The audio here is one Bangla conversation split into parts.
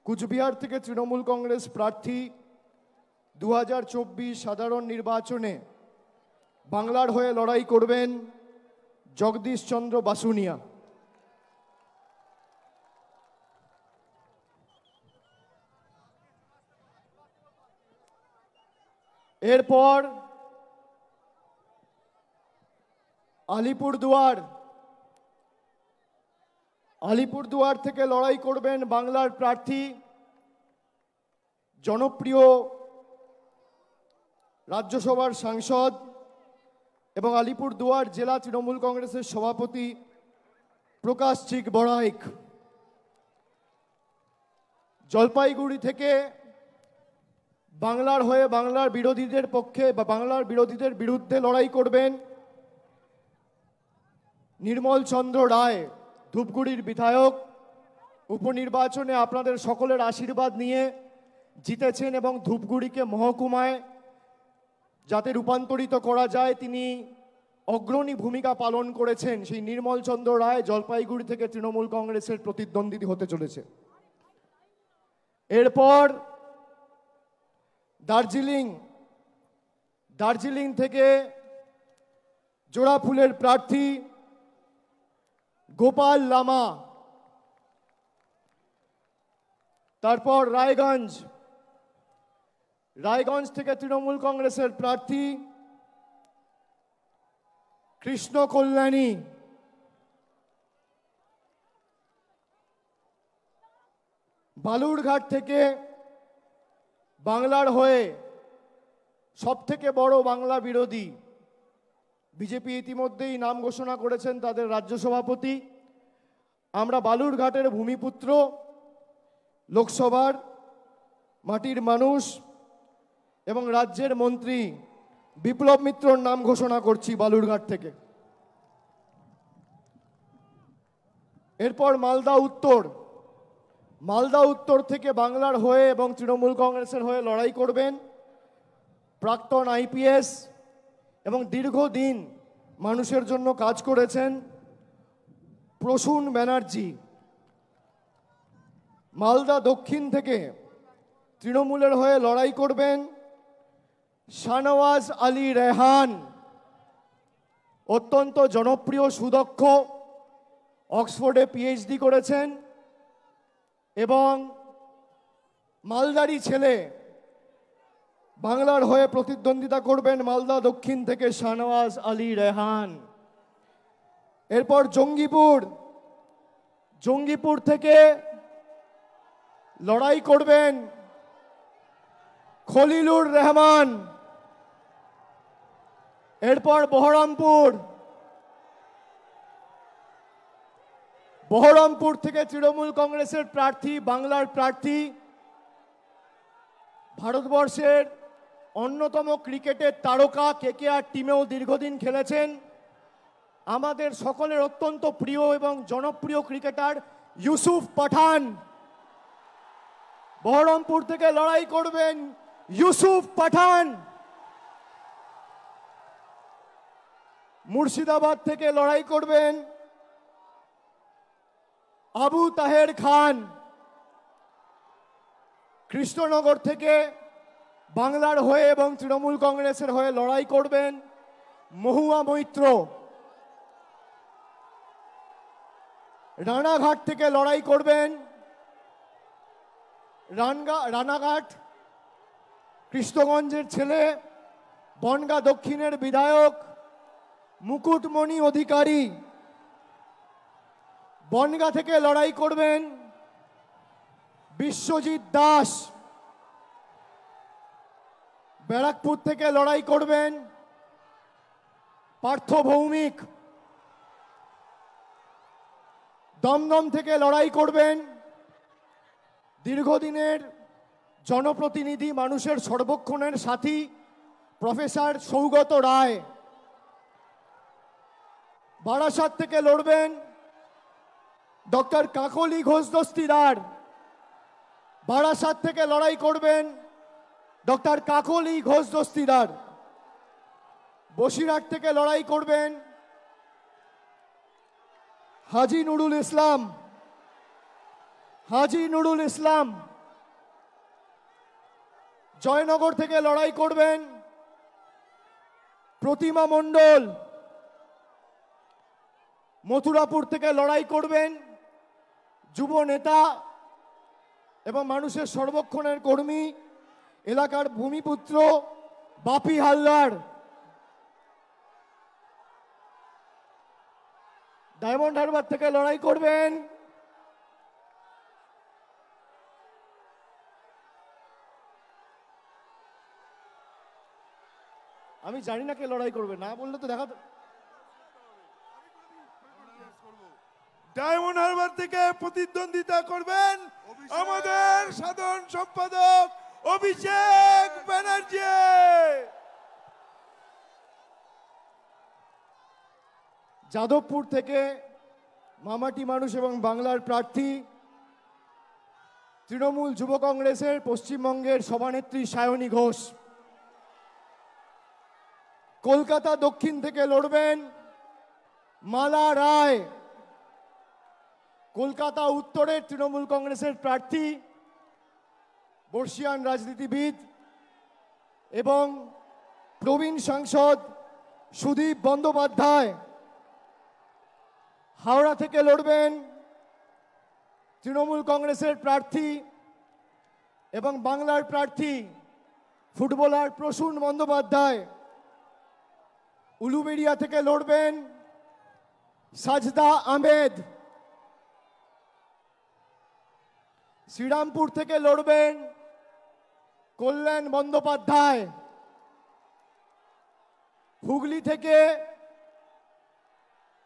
কুচবিহার থেকে তৃণমূল কংগ্রেস প্রার্থী 2024 সাধারণ নির্বাচনে বাংলার হয়ে লড়াই করবেন জগদীশ চন্দ্র বাসুনিয়া। এরপর আলিপুরদুয়ার থেকে লড়াই করবেন বাংলার প্রার্থী জনপ্রিয় রাজ্যসভার সাংসদ এবং আলিপুরদুয়ার জেলা তৃণমূল কংগ্রেসের সভাপতি প্রকাশ চিক বড়াইক। জলপাইগুড়ি থেকে বাংলার হয়ে বাংলার বিরোধীদের পক্ষে বা বাংলার বিরোধীদের বিরুদ্ধে লড়াই করবেন নির্মল চন্দ্র রায়, ধূপগুড়ির বিধায়ক। উপনির্বাচনে আপনাদের সকলের আশীর্বাদ নিয়ে জিতেছেন এবং ধূপগুড়িকে মহকুমায় যাতে রূপান্তরিত করা যায় তিনি অগ্রণী ভূমিকা পালন করেছেন। সেই নির্মল চন্দ্র রায় জলপাইগুড়ি থেকে তৃণমূল কংগ্রেসের প্রতিদ্বন্দ্বী হতে চলেছে। এরপর দার্জিলিং থেকে জোড়াফুলের প্রার্থী গোপাল লামা। তারপর রায়গঞ্জ থেকে তৃণমূল কংগ্রেসের প্রার্থী কৃষ্ণ কল্যাণী। বালুরঘাট থেকে বাংলার হয়ে সবথেকে বড় বাংলা বিরোধী বিজেপি ইতিমধ্যেই নাম ঘোষণা করেছেন তাদের রাজ্য সভাপতি। আমরা বালুরঘাটের ভূমিপুত্র, লোকসভার মাটির মানুষ এবং রাজ্যের মন্ত্রী বিপ্লব মিত্রর নাম ঘোষণা করছি বালুরঘাট থেকে। এরপর মালদা উত্তর থেকে বাংলার হয়ে এবং তৃণমূল কংগ্রেসের হয়ে লড়াই করবেন প্রাক্তন আইপিএস এবং দীর্ঘদিন মানুষের জন্য কাজ করেছেন প্রসূন ব্যানার্জি। মালদা দক্ষিণ থেকে তৃণমূলের হয়ে লড়াই করবেন শাহনওয়াজ আলী রেহান, অত্যন্ত জনপ্রিয়, সুদক্ষ, অক্সফোর্ডে পিএইচডি করেছেন এবং মালদারি ছেলে। বাংলার হয়ে প্রতিদ্বন্দ্বিতা করবেন মালদা দক্ষিণ থেকে শাহনওয়াজ আলী রেহান। এরপর জঙ্গিপুর থেকে লড়াই করবেন খলিলুর রহমান। এরপর বহরমপুর থেকে তৃণমূল কংগ্রেসের প্রার্থী, বাংলার প্রার্থী, ভারতবর্ষের অন্যতম ক্রিকেটের তারকা, কেকেআর টিমেও দীর্ঘদিন খেলেছেন, আমাদের সকলের অত্যন্ত প্রিয় এবং জনপ্রিয় ক্রিকেটার ইউসুফ পাঠান। বহরমপুর থেকে লড়াই করবেন ইউসুফ পাঠান। মুর্শিদাবাদ থেকে লড়াই করবেন আবু তাহের খান। কৃষ্ণনগর থেকে বাংলার হয়ে এবং তৃণমূল কংগ্রেসের হয়ে লড়াই করবেন মহুয়া মৈত্র। রানাঘাট থেকে লড়াই করবেন রানাঘাট কৃষ্ণগঞ্জের ছেলে, বনগাঁ দক্ষিণের বিধায়ক মুকুটমণি অধিকারী। বনগাঁ থেকে লড়াই করবেন বিশ্বজিৎ দাস। ব্যারাকপুর থেকে লড়াই করবেন পার্থ ভৌমিক। দমদম থেকে লড়াই করবেন দীর্ঘদিনের জনপ্রতিনিধি, মানুষের সর্বক্ষণের সাথী প্রফেসর সৌগত রায়। বারাসাত থেকে লড়বেন ডক্টর কাকলি ঘোষ দস্তিদার। বারাসাত থেকে লড়াই করবেন ডক্টর কাকলি ঘোষ দস্তিদার। বসিরহাট থেকে লড়াই করবেন হাজি নুরুল ইসলাম। জয়নগর থেকে লড়াই করবেন প্রতিমা মণ্ডল। মথুরাপুর থেকে লড়াই করবেন যুব নেতা এবং মানুষের সর্বক্ষণের কর্মী, এলাকার ভূমিপুত্র বাপি হালদার। ডায়মন্ড হারবার থেকে লড়াই করবেন আমি জানি না কে লড়াই করবে, না বললে তো দেখা। ডায়মন্ড হারবার থেকে প্রতিদ্বন্দ্বিতা করবেন আমাদের সাধারণ সম্পাদক অভিষেক ব্যানার্জি। যাদবপুর থেকে মামাটি মানুষ এবং বাংলার প্রার্থী তৃণমূল যুব কংগ্রেসের পশ্চিমবঙ্গের সভানেত্রী সায়নী ঘোষ। কলকাতা দক্ষিণ থেকে লড়বেন মালা রায়। কলকাতা উত্তরের তৃণমূল কংগ্রেসের প্রার্থী, বর্ষিয়ান রাজনীতিবিদ এবং প্রবীণ সাংসদ সুদীপ বন্দ্যোপাধ্যায়। হাওড়া থেকে লড়বেন তৃণমূল কংগ্রেসের প্রার্থী এবং বাংলার প্রার্থী ফুটবলার প্রসূন বন্দ্যোপাধ্যায়। উলুবেড়িয়া থেকে লড়বেন সাজদা আহমেদ। শ্রীরামপুর থেকে লড়বেন কল্যাণ বন্দ্যোপাধ্যায়। হুগলি থেকে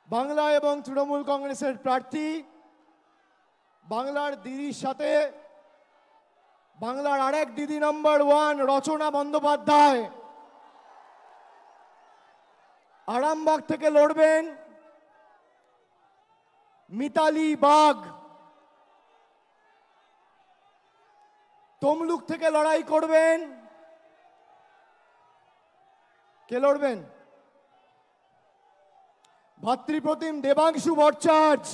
বাংলা এবং তৃণমূল কংগ্রেসের প্রার্থী, বাংলার দিদির সাথে বাংলার আরেক দিদি নম্বর 1 রচনা বন্দ্যোপাধ্যায়। আরামবাগ থেকে লড়বেন মিতালি বাগ। তমলুক থেকে লড়াই করবেন, কে লড়বেন? ভাতৃপ্রতিম দেবাংশু ভট্টাচার্য।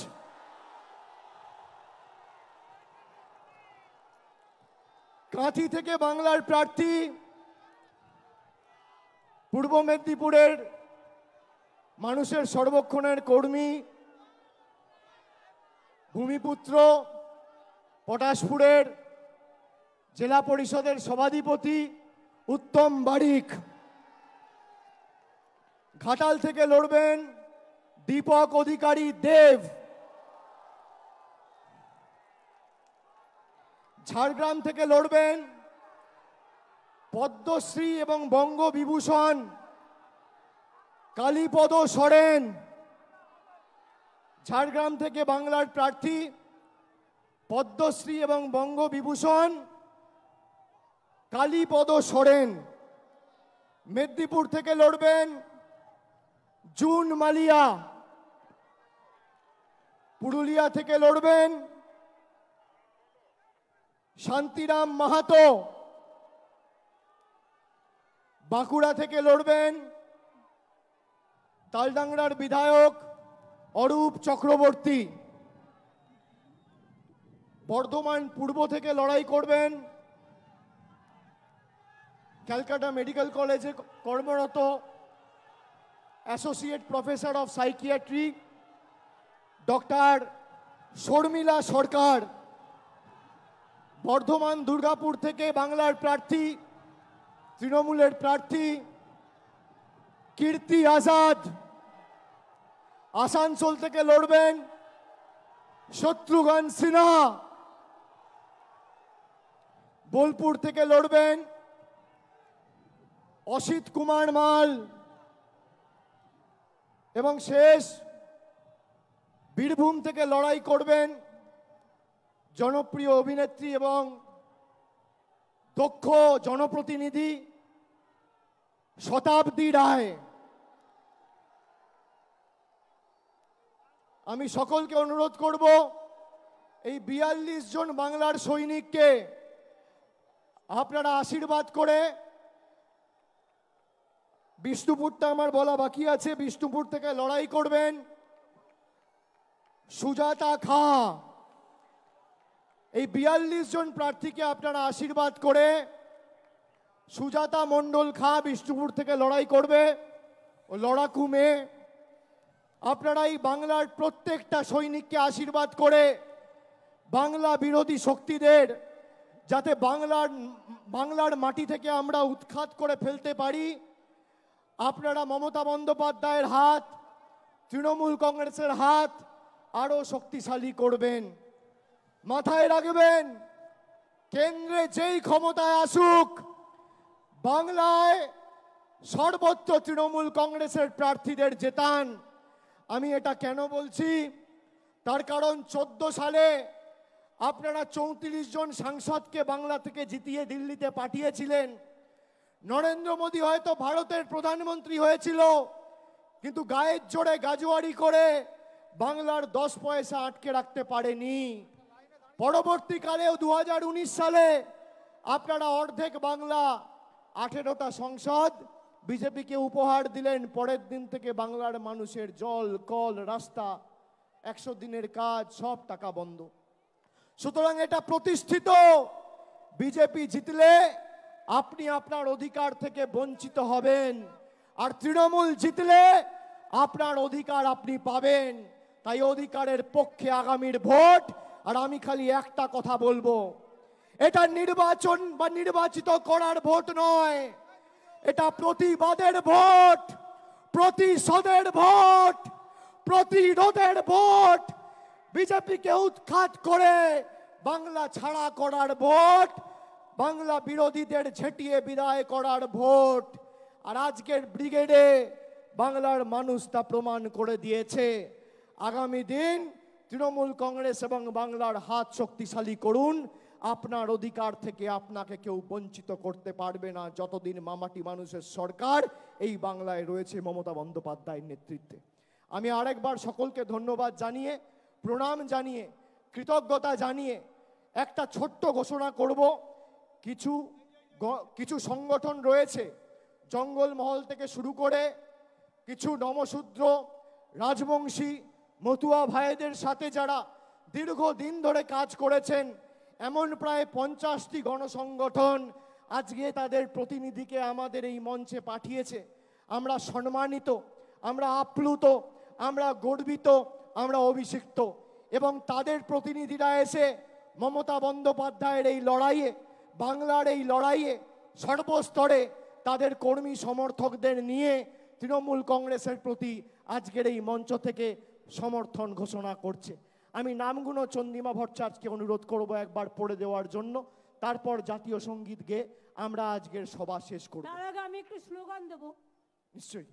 কাঁথি থেকে বাংলার প্রার্থী, পূর্ব মেদিনীপুরের মানুষের সর্বক্ষণের কর্মী, ভূমিপুত্র, পটাশপুরের জেলা পরিষদের সভাধিপতি উত্তম বারিক। ঘাটাল থেকে লড়বেন দীপক অধিকারী দেব। ঝাড়গ্রাম থেকে লড়বেন পদ্মশ্রী এবং বঙ্গবিভূষণ কালীপদ সরেন। ঝাড়গ্রাম থেকে বাংলার প্রার্থী, পদ্মশ্রী এবং বঙ্গবিভূষণ কালীপদ সরেন। মেদিনীপুর থেকে লড়বেন জুন মালিয়া। পুরুলিয়া থেকে লড়বেন শান্তিরাম মাহাতো। বাঁকুড়া থেকে লড়বেন তালডাংরার বিধায়ক অরূপ চক্রবর্তী। বর্ধমান পূর্ব থেকে লড়াই করবেন ক্যালকাটা মেডিকেল কলেজে কর্মরত associate professor of psychiatry doctor Sharmila Sarkar. Bardhaman Durgapur থেকে বাংলার প্রার্থী, তৃণমূলের প্রার্থী কীর্তি আজাদ। আসানসোল থেকে লড়বেন শত্রুঘ্ন সিনহা। বোলপুর থেকে লড়বেন অসিত কুমার মাল। এবং শেষ বীরভূম থেকে লড়াই করবেন জনপ্রিয় অভিনেত্রী এবং দক্ষ জনপ্রতিনিধি শতাব্দী রায়। আমি সকলকে অনুরোধ করব এই 42 জন বাংলার সৈনিককে আপনারা আশীর্বাদ করে, বিষ্ণুপুরটা আমার বলা বাকি আছে, বিষ্ণুপুর থেকে লড়াই করবেন সুজাতা খা। এই 42 জন প্রার্থীকে আপনারা আশীর্বাদ করে সুজাতা মণ্ডল খা বিষ্ণুপুর থেকে লড়াই করবে, ও লড়াকু মেয়ে। আপনারা এই বাংলার প্রত্যেকটা সৈনিককে আশীর্বাদ করে বাংলা বিরোধী শক্তিদের যাতে বাংলার মাটি থেকে আমরা উৎখাত করে ফেলতে পারি, আপনারা মমতা বন্দ্যোপাধ্যায়ের হাত, তৃণমূল কংগ্রেসের হাত আরো শক্তিশালী করবেন। মাথায় রাখবেন, কেন্দ্রে যেই ক্ষমতায় আসুক, বাংলায় সর্বত্র তৃণমূল কংগ্রেসের প্রার্থীদের জেতান। আমি এটা কেন বলছি, তার কারণ 14 সালে আপনারা 34 জন সাংসদকে বাংলা থেকে জিতিয়ে দিল্লিতে পাঠিয়েছিলেন। নরেন্দ্র মোদী হয়তো ভারতের প্রধানমন্ত্রী হয়েছিল, কিন্তু গায়ের জোরে গাজুয়ারি করে বাংলার 10 পয়সা আটকে রাখতে পারেনি। পরবর্তীকালেও 2019 সালে আপনারা অর্ধেক বাংলা 18টা সংসদ বিজেপিকে উপহার দিলেন। পরের দিন থেকে বাংলার মানুষের জল, কল, রাস্তা, 100 দিনের কাজ সব টাকা বন্ধ। সুতরাং এটা প্রতিষ্ঠিত, বিজেপি জিতলে আপনি আপনার অধিকার থেকে বঞ্চিত হবেন, আর তৃণমূল জিতলে আপনার অধিকার আপনি পাবেন। তাই অধিকারের পক্ষে আগামীর ভোট। আর আমি খালি একটা কথা বলবো, এটা নির্বাচন বা নির্বাচিত করার ভোট নয়, এটা প্রতিবাদের ভোট, প্রতিশোধের ভোট, প্রতিরোধের ভোট, বিজেপিকে উৎখাত করে বাংলা ছাড়া করার ভোট, বাংলা বিরোধীদের ঝেঁটিয়ে বিদায় করার ভোট। আর আজকের ব্রিগেডে বাংলার মানুষ তা প্রমাণ করে দিয়েছে। আগামী দিন তৃণমূল কংগ্রেস এবং বাংলার হাত শক্তিশালী করুন। আপনার অধিকার থেকে আপনাকে কেউ বঞ্চিত করতে পারবে না, যতদিন মামাটি মানুষের সরকার এই বাংলায় রয়েছে মমতা বন্দ্যোপাধ্যায়ের নেতৃত্বে। আমি আরেকবার সকলকে ধন্যবাদ জানিয়ে, প্রণাম জানিয়ে, কৃতজ্ঞতা জানিয়ে একটা ছোট্ট ঘোষণা করব। কিছু সংগঠন রয়েছে, জঙ্গলমহল থেকে শুরু করে কিছু নমশূদ্র, রাজবংশী, মতুয়া ভাইদের সাথে যারা দীর্ঘদিন ধরে কাজ করেছেন, এমন প্রায় 50টি গণসংগঠন আজকে তাদের প্রতিনিধিকে আমাদের এই মঞ্চে পাঠিয়েছে। আমরা সম্মানিত, আমরা আপ্লুত, আমরা গর্বিত, আমরা অভিষিক্ত। এবং তাদের প্রতিনিধিরা এসে মমতা বন্দ্যোপাধ্যায়ের এই লড়াইয়ে, বাংলার এই লড়াইয়ে সর্বস্তরে তাদের কর্মী সমর্থকদের নিয়ে তৃণমূল কংগ্রেসের প্রতি আজকের এই মঞ্চ থেকে সমর্থন ঘোষণা করছে। আমি নামগুলো চন্দ্রিমা ভট্টাচার্যকে অনুরোধ করব একবার পড়ে দেওয়ার জন্য, তারপর জাতীয় সঙ্গীত গেয়ে আমরা আজকের সভা শেষ করব। তার আগে আমি একটু স্লোগান দেব। নিশ্চয়ই।